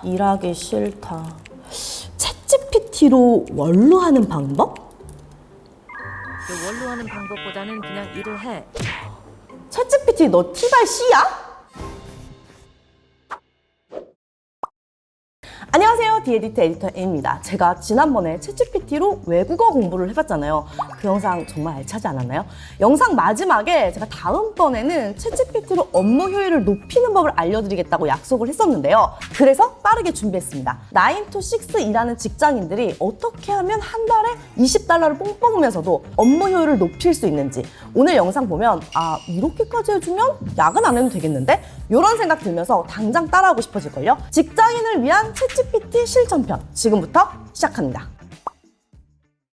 일하기 싫다. 챗GPT로 원로하는 방법? 원로하는 방법보다는 그냥 일을 해. 챗GPT 너 T발 C야? 안녕하세요, 디에디트 에디터 A입니다. 제가 지난번에 챗GPT로 외국어 공부를 해봤잖아요. 그 영상 정말 알차지 않았나요? 영상 마지막에 제가 다음번에는 챗GPT로 업무 효율을 높이는 법을 알려드리겠다고 약속을 했었는데요. 그래서 빠르게 준비했습니다. 9 to 6 일하는 직장인들이 어떻게 하면 한 달에 $20를 뽕 뽑으면서도 업무 효율을 높일 수 있는지, 오늘 영상 보면 이렇게까지 해주면 야근 안 해도 되겠는데? 이런 생각 들면서 당장 따라하고 싶어질걸요? 직장인을 위한 챗GPT 실전편, 지금부터 시작합니다.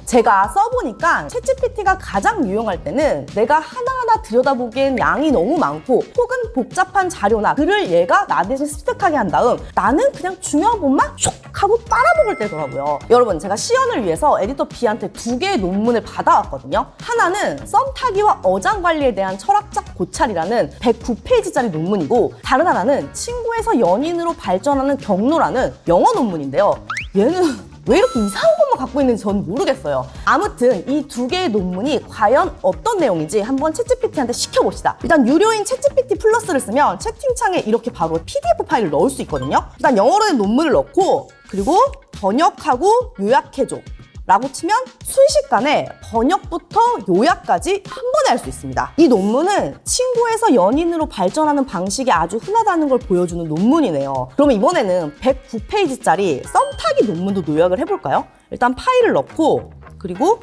제가 써보니까 챗GPT가 가장 유용할 때는 내가 하나하나 들여다보기엔 양이 너무 많고 혹은 복잡한 자료나 글을 얘가 나 대신 습득하게 한 다음 나는 그냥 중요한 부분만 슉 하고 빨아먹을 때더라고요. 여러분, 제가 시연을 위해서 에디터 B한테 2개의 논문을 받아왔거든요. 하나는 썸 타기와 어장 관리에 대한 철학적 고찰이라는 109페이지짜리 논문이고, 다른 하나는 친구에서 연인으로 발전하는 경로라는 영어 논문인데요. 얘는 왜 이렇게 이상한 것만 갖고 있는지 저는 모르겠어요. 아무튼 이 2개의 논문이 과연 어떤 내용인지 한번 챗GPT한테 시켜봅시다. 일단 유료인 챗GPT 플러스를 쓰면 채팅창에 이렇게 바로 PDF 파일을 넣을 수 있거든요. 일단 영어로 된 논문을 넣고, 그리고 번역하고 요약해줘 라고 치면 순식간에 번역부터 요약까지 한 번에 할 수 있습니다. 이 논문은 친구에서 연인으로 발전하는 방식이 아주 흔하다는 걸 보여주는 논문이네요. 그럼 이번에는 109페이지짜리 썸타기 논문도 요약을 해볼까요? 일단 파일을 넣고, 그리고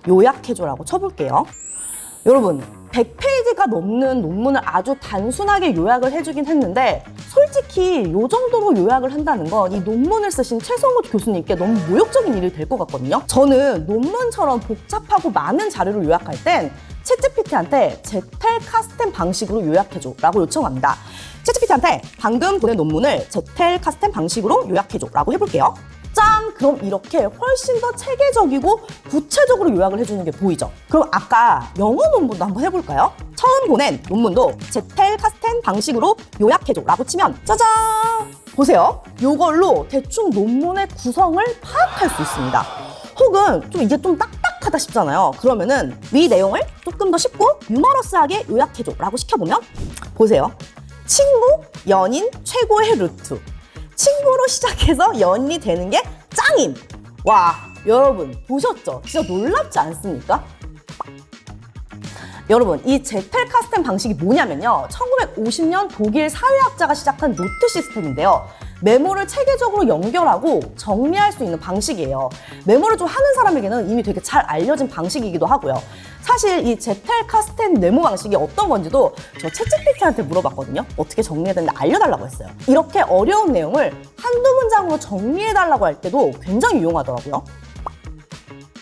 요약해줘라고 쳐볼게요. 여러분, 100페이지가 넘는 논문을 아주 단순하게 요약을 해주긴 했는데, 솔직히 이 정도로 요약을 한다는 건 이 논문을 쓰신 최성우 교수님께 너무 모욕적인 일이 될 것 같거든요. 저는 논문처럼 복잡하고 많은 자료를 요약할 땐 챗GPT한테 제텔 카스템 방식으로 요약해줘 라고 요청합니다. 챗GPT한테 방금 보낸 논문을 제텔 카스템 방식으로 요약해줘 라고 해볼게요. 짠! 그럼 이렇게 훨씬 더 체계적이고 구체적으로 요약을 해주는 게 보이죠? 그럼 아까 영어 논문도 한번 해볼까요? 처음 보낸 논문도 제텔 카스텐 방식으로 요약해줘 라고 치면 짜잔! 보세요. 이걸로 대충 논문의 구성을 파악할 수 있습니다. 혹은 이게 좀 딱딱하다 싶잖아요. 그러면은 위 내용을 조금 더 쉽고 유머러스하게 요약해줘 라고 시켜보면, 보세요. 친구, 연인, 최고의 루트. 친구로 시작해서 연인이 되는 게 짱임! 와, 여러분 보셨죠? 진짜 놀랍지 않습니까? 여러분, 이 제텔 카스템 방식이 뭐냐면요, 1950년 독일 사회학자가 시작한 노트 시스템인데요. 메모를 체계적으로 연결하고 정리할 수 있는 방식이에요. 메모를 좀 하는 사람에게는 이미 되게 잘 알려진 방식이기도 하고요. 사실 이 제텔 카스텐 메모 방식이 어떤 건지도 저 챗GPT한테 물어봤거든요. 어떻게 정리해야 되는지 알려달라고 했어요. 이렇게 어려운 내용을 한두 문장으로 정리해달라고 할 때도 굉장히 유용하더라고요.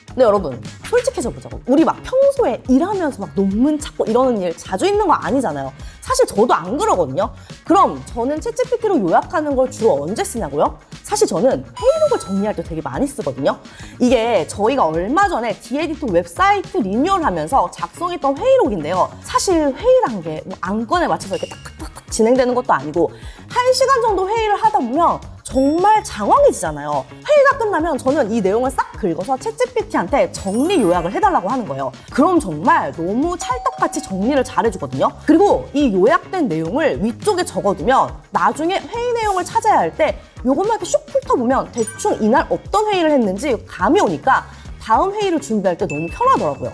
근데 여러분, 솔직해져 보자고. 우리 막 평소에 일하면서 막 논문 찾고 이러는 일 자주 있는 거 아니잖아요. 사실 저도 안 그러거든요. 그럼 저는 챗GPT로 요약하는 걸 주로 언제 쓰냐고요? 사실 저는 회의록을 정리할 때 되게 많이 쓰거든요. 이게 저희가 얼마 전에 디에디터 웹사이트 리뉴얼하면서 작성했던 회의록인데요. 사실 회의란 게 뭐 안건에 맞춰서 이렇게 딱딱딱 진행되는 것도 아니고 1시간 정도 회의를 하다 보면 정말 장황해지잖아요. 회의가 끝나면 저는 이 내용을 싹 긁어서 챗GPT한테 정리 요약을 해달라고 하는 거예요. 그럼 정말 너무 찰떡같이 정리를 잘해주거든요. 그리고 이 요약된 내용을 위쪽에 적어두면 나중에 회의 내용을 찾아야 할 때 요것만 이렇게 슉 훑어보면 대충 이날 어떤 회의를 했는지 감이 오니까 다음 회의를 준비할 때 너무 편하더라고요.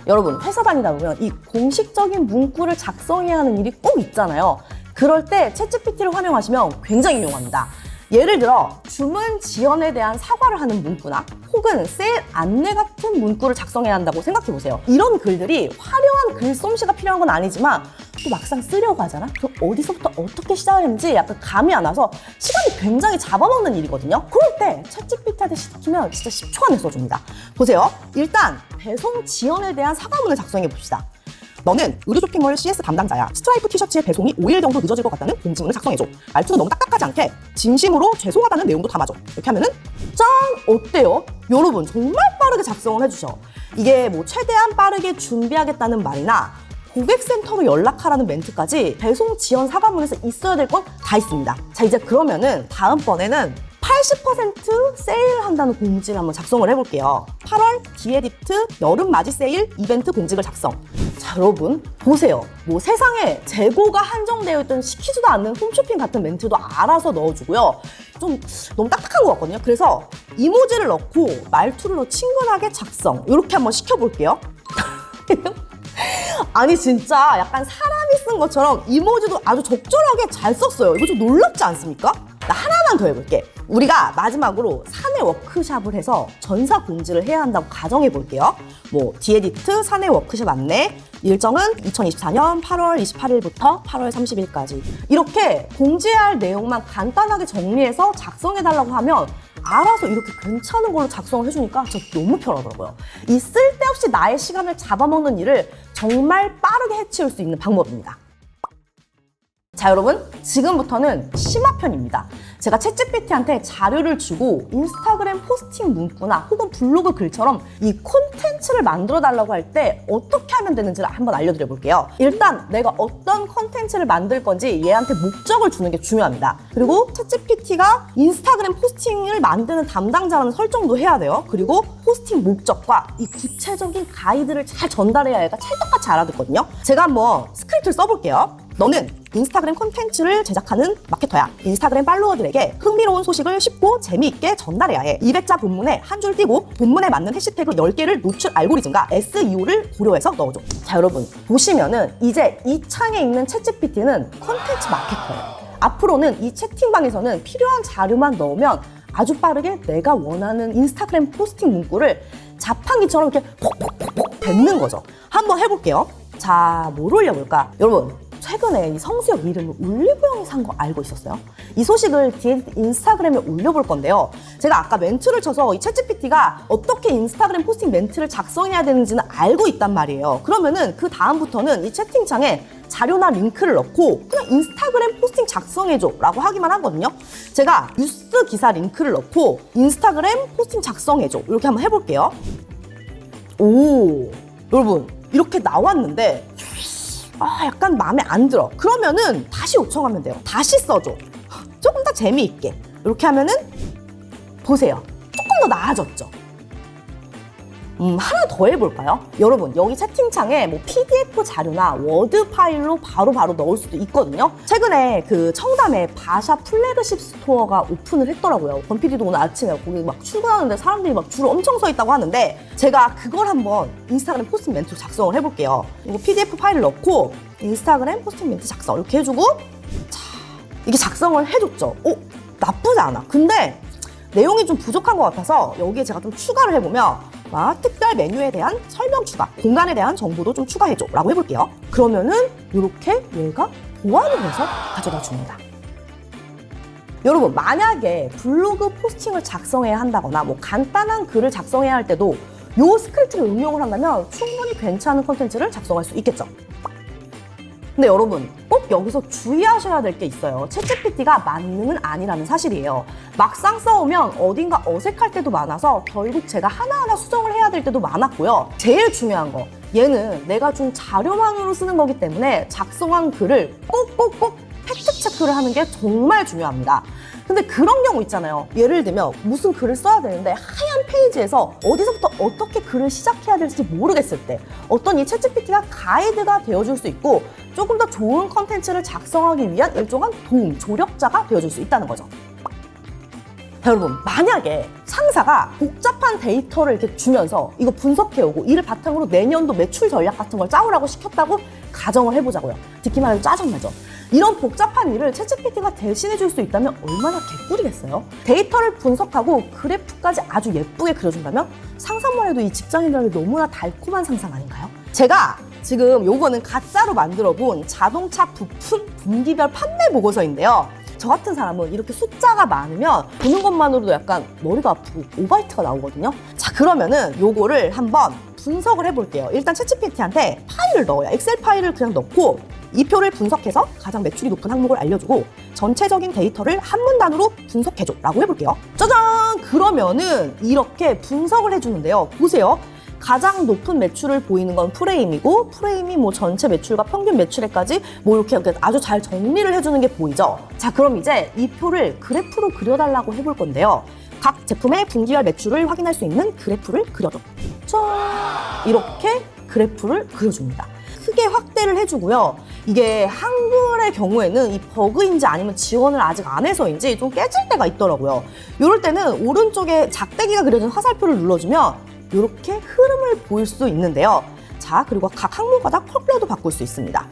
여러분, 회사 다니다 보면 이 공식적인 문구를 작성해야 하는 일이 꼭 있잖아요. 그럴 때 챗GPT를 활용하시면 굉장히 유용합니다. 예를 들어 주문 지연에 대한 사과를 하는 문구나 혹은 세일 안내 같은 문구를 작성해야 한다고 생각해보세요. 이런 글들이 화려한 글솜씨가 필요한 건 아니지만 또 막상 쓰려고 하잖아? 그럼 어디서부터 어떻게 시작하는지 약간 감이 안 와서 시간이 굉장히 잡아먹는 일이거든요. 그럴 때 챗GPT한테 시키면 진짜 10초 안에 써줍니다. 보세요. 일단 배송 지연에 대한 사과문을 작성해봅시다. 너는 의류 쇼핑몰 CS 담당자야. 스트라이프 티셔츠의 배송이 5일 정도 늦어질 것 같다는 공지문을 작성해줘. 말투는 너무 딱딱하지 않게 진심으로 죄송하다는 내용도 담아줘. 이렇게 하면은 짠! 어때요? 여러분 정말 빠르게 작성을 해주셔. 이게 뭐 최대한 빠르게 준비하겠다는 말이나 고객센터로 연락하라는 멘트까지 배송 지연 사과문에서 있어야 될 건 다 있습니다. 자, 이제 그러면은 다음번에는 80% 세일한다는 공지를 한번 작성을 해볼게요. 8월 디에디트 여름 맞이 세일 이벤트 공지를 작성. 자, 여러분 보세요. 뭐 세상에 재고가 한정되어 있던 시키지도 않는 홈쇼핑 같은 멘트도 알아서 넣어주고요. 좀 너무 딱딱한 것 같거든요. 그래서 이모지를 넣고 말투를 더 친근하게 작성. 이렇게 한번 시켜볼게요. 아니 진짜 약간 사람이 쓴 것처럼 이모지도 아주 적절하게 잘 썼어요. 이거 좀 놀랍지 않습니까? 나 하나만 더 해볼게. 우리가 마지막으로 사내 워크샵을 해서 전사 공지를 해야 한다고 가정해 볼게요. 뭐 디에디트 사내 워크샵 안내 일정은 2024년 8월 28일부터 8월 30일까지 이렇게 공지해야 할 내용만 간단하게 정리해서 작성해 달라고 하면 알아서 이렇게 괜찮은 걸로 작성을 해주니까 진짜 너무 편하더라고요. 이 쓸데없이 나의 시간을 잡아먹는 일을 정말 빠르게 해치울 수 있는 방법입니다. 자, 여러분 지금부터는 심화편입니다. 제가 챗GPT한테 자료를 주고 인스타그램 포스팅 문구나 혹은 블로그 글처럼 이 콘텐츠를 만들어 달라고 할 때 어떻게 하면 되는지를 한번 알려드려 볼게요. 일단 내가 어떤 콘텐츠를 만들 건지 얘한테 목적을 주는 게 중요합니다. 그리고 챗GPT가 인스타그램 포스팅을 만드는 담당자라는 설정도 해야 돼요. 그리고 포스팅 목적과 이 구체적인 가이드를 잘 전달해야 얘가 찰떡같이 알아듣거든요. 제가 한번 스크립트를 써볼게요. 너는 인스타그램 콘텐츠를 제작하는 마케터야. 인스타그램 팔로워들에게 흥미로운 소식을 쉽고 재미있게 전달해야 해. 200자 본문에 한 줄 띄고 본문에 맞는 해시태그 10개를 노출 알고리즘과 SEO를 고려해서 넣어줘. 자, 여러분 보시면은 이제 이 창에 있는 챗GPT는 콘텐츠 마케터예요. 앞으로는 이 채팅방에서는 필요한 자료만 넣으면 아주 빠르게 내가 원하는 인스타그램 포스팅 문구를 자판기처럼 이렇게 폭폭폭폭 뱉는 거죠. 한번 해볼게요. 자, 뭘 올려볼까? 여러분 최근에 이 성수역 이름을 올리브영이 산 거 알고 있었어요? 이 소식을 디에디트 인스타그램에 올려볼 건데요. 제가 아까 멘트를 쳐서 이 챗GPT가 어떻게 인스타그램 포스팅 멘트를 작성해야 되는지는 알고 있단 말이에요. 그러면은 그 다음부터는 이 채팅창에 자료나 링크를 넣고 그냥 인스타그램 포스팅 작성해줘 라고 하기만 하거든요. 제가 뉴스 기사 링크를 넣고 인스타그램 포스팅 작성해줘 이렇게 한번 해볼게요. 오, 여러분 이렇게 나왔는데 약간 마음에 안 들어. 그러면은 다시 요청하면 돼요. 다시 써줘. 조금 더 재미있게. 이렇게 하면은 보세요. 조금 더 나아졌죠. 하나 더 해볼까요? 여러분 여기 채팅창에 뭐 PDF 자료나 워드 파일로 바로바로 넣을 수도 있거든요. 최근에 그 청담에 바샤 플래그십 스토어가 오픈을 했더라고요. 권PD도 오늘 아침에 거기 막 출근하는데 사람들이 막 줄 엄청 서 있다고 하는데 제가 그걸 한번 인스타그램 포스팅 멘트로 작성을 해볼게요. 이거 PDF 파일을 넣고 인스타그램 포스팅 멘트 작성 이렇게 해주고 자 이게 작성을 해줬죠. 나쁘지 않아. 근데 내용이 좀 부족한 것 같아서 여기에 제가 좀 추가를 해보면 특별 메뉴에 대한 설명 추가, 공간에 대한 정보도 좀 추가해줘 라고 해볼게요. 그러면은 이렇게 얘가 보완을 해서 가져다 줍니다. 여러분 만약에 블로그 포스팅을 작성해야 한다거나 뭐 간단한 글을 작성해야 할 때도 이 스크립트를 응용을 한다면 충분히 괜찮은 콘텐츠를 작성할 수 있겠죠. 근데 여러분 꼭 여기서 주의하셔야 될 게 있어요. 챗GPT가 만능은 아니라는 사실이에요. 막상 써오면 어딘가 어색할 때도 많아서 결국 제가 하나하나 수정을 해야 될 때도 많았고요. 제일 중요한 거 얘는 내가 준 자료만으로 쓰는 거기 때문에 작성한 글을 꼭꼭꼭 팩트 체크를 하는 게 정말 중요합니다. 근데 그런 경우 있잖아요. 예를 들면 무슨 글을 써야 되는데 하얀 페이지에서 어디서부터 어떻게 글을 시작해야 될지 모르겠을 때 어떤 이 챗GPT가 가이드가 되어줄 수 있고 조금 더 좋은 컨텐츠를 작성하기 위한 일종의 도움, 조력자가 되어줄 수 있다는 거죠. 자, 여러분 만약에 상사가 복잡한 데이터를 이렇게 주면서 이거 분석해오고 이를 바탕으로 내년도 매출 전략 같은 걸 짜오라고 시켰다고 가정을 해보자고요. 듣기만 해도 짜증나죠. 이런 복잡한 일을 챗GPT가 대신해 줄 수 있다면 얼마나 개꿀이겠어요? 데이터를 분석하고 그래프까지 아주 예쁘게 그려준다면 상상만 해도 이 직장인들에게 너무나 달콤한 상상 아닌가요? 제가 지금 요거는 가짜로 만들어 본 자동차 부품 분기별 판매 보고서인데요. 저 같은 사람은 이렇게 숫자가 많으면 보는 것만으로도 약간 머리가 아프고 오바이트가 나오거든요. 자, 그러면은 요거를 한번 분석을 해볼게요. 일단 챗GPT한테 파일을 넣어요. 엑셀 파일을 그냥 넣고 이 표를 분석해서 가장 매출이 높은 항목을 알려주고 전체적인 데이터를 한 문단으로 분석해줘 라고 해볼게요. 짜잔! 그러면은 이렇게 분석을 해주는데요. 보세요. 가장 높은 매출을 보이는 건 프레임이고 프레임이 뭐 전체 매출과 평균 매출액까지 뭐 이렇게 아주 잘 정리를 해주는 게 보이죠. 자, 그럼 이제 이 표를 그래프로 그려달라고 해볼 건데요. 각 제품의 분기별 매출을 확인할 수 있는 그래프를 그려줘. 짠! 이렇게 그래프를 그려줍니다. 크게 확대를 해주고요. 이게 한글의 경우에는 이 버그인지 아니면 지원을 아직 안 해서인지 좀 깨질 때가 있더라고요. 이럴 때는 오른쪽에 작대기가 그려진 화살표를 눌러주면 이렇게 흐름을 보일 수 있는데요. 자, 그리고 각 항목마다 컬러도 바꿀 수 있습니다.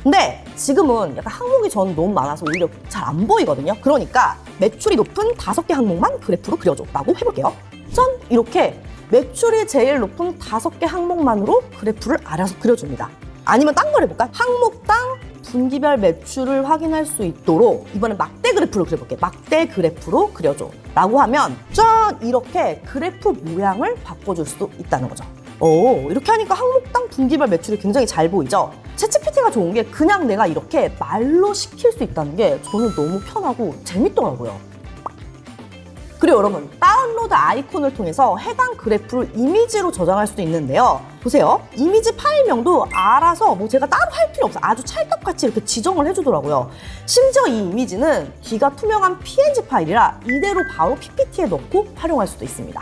근데 지금은 약간 항목이 저는 너무 많아서 오히려 잘 안 보이거든요. 그러니까 매출이 높은 5개 항목만 그래프로 그려줘 라고 해볼게요. 짠! 이렇게 매출이 제일 높은 5개 항목만으로 그래프를 알아서 그려줍니다. 아니면 딴 걸 해볼까? 항목당 분기별 매출을 확인할 수 있도록 이번엔 막대 그래프로 그려볼게. 막대 그래프로 그려줘 라고 하면 짠! 이렇게 그래프 모양을 바꿔줄 수도 있다는 거죠. 오, 이렇게 하니까 항목당 분기별 매출이 굉장히 잘 보이죠? 챗GPT가 좋은 게 그냥 내가 이렇게 말로 시킬 수 있다는 게 저는 너무 편하고 재밌더라고요. 그리고 여러분, 다운로드 아이콘을 통해서 해당 그래프를 이미지로 저장할 수도 있는데요. 보세요. 이미지 파일명도 알아서 뭐 제가 따로 할 필요 없어요. 아주 찰떡같이 이렇게 지정을 해주더라고요. 심지어 이 이미지는 뒤가 투명한 PNG 파일이라 이대로 바로 PPT에 넣고 활용할 수도 있습니다.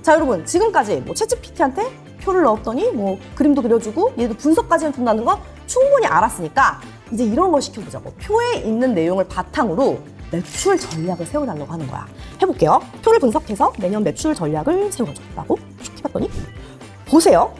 자, 여러분, 지금까지 뭐 챗GPT한테 표를 넣었더니 뭐 그림도 그려주고 얘도 분석까지 해준다는 거 충분히 알았으니까 이제 이런 걸 시켜보자고. 표에 있는 내용을 바탕으로 매출 전략을 세워달라고 하는 거야. 해볼게요. 표를 분석해서 매년 매출 전략을 세워줘라고 쭉 해봤더니 보세요.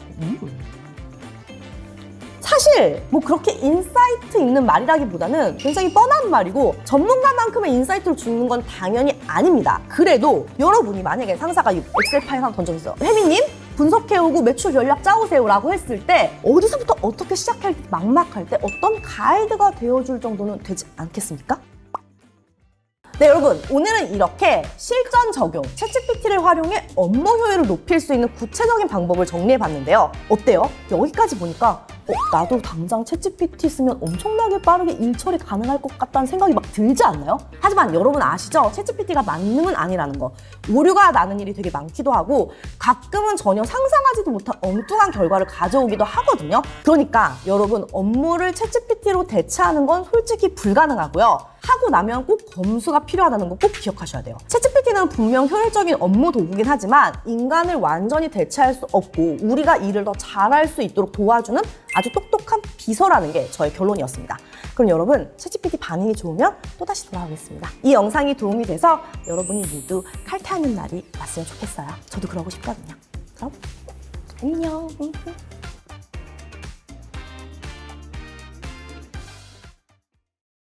사실 뭐 그렇게 인사이트 있는 말이라기보다는 굉장히 뻔한 말이고 전문가만큼의 인사이트를 주는 건 당연히 아닙니다. 그래도 여러분이 만약에 상사가 엑셀 파일 하나 던져주세요. 혜미님 분석해오고 매출 전략 짜오세요 라고 했을 때 어디서부터 어떻게 시작할지 막막할 때 어떤 가이드가 되어줄 정도는 되지 않겠습니까? 네, 여러분, 오늘은 이렇게 실전 적용, 챗GPT를 활용해 업무 효율을 높일 수 있는 구체적인 방법을 정리해봤는데요. 어때요? 여기까지 보니까 나도 당장 챗GPT 쓰면 엄청나게 빠르게 일 처리 가능할 것 같다는 생각이 막 들지 않나요? 하지만 여러분 아시죠? 챗GPT가 만능은 아니라는 거. 오류가 나는 일이 되게 많기도 하고 가끔은 전혀 상상하지도 못한 엉뚱한 결과를 가져오기도 하거든요. 그러니까 여러분, 업무를 챗GPT로 대체하는 건 솔직히 불가능하고요. 하고 나면 꼭 검수가 필요하다는 거 꼭 기억하셔야 돼요. 챗GPT는 분명 효율적인 업무 도구긴 하지만 인간을 완전히 대체할 수 없고 우리가 일을 더 잘할 수 있도록 도와주는 아주 똑똑한 비서라는 게 저의 결론이었습니다. 그럼 여러분, 챗GPT 반응이 좋으면 또다시 돌아오겠습니다. 이 영상이 도움이 돼서 여러분이 모두 칼퇴하는 날이 왔으면 좋겠어요. 저도 그러고 싶거든요. 그럼 안녕.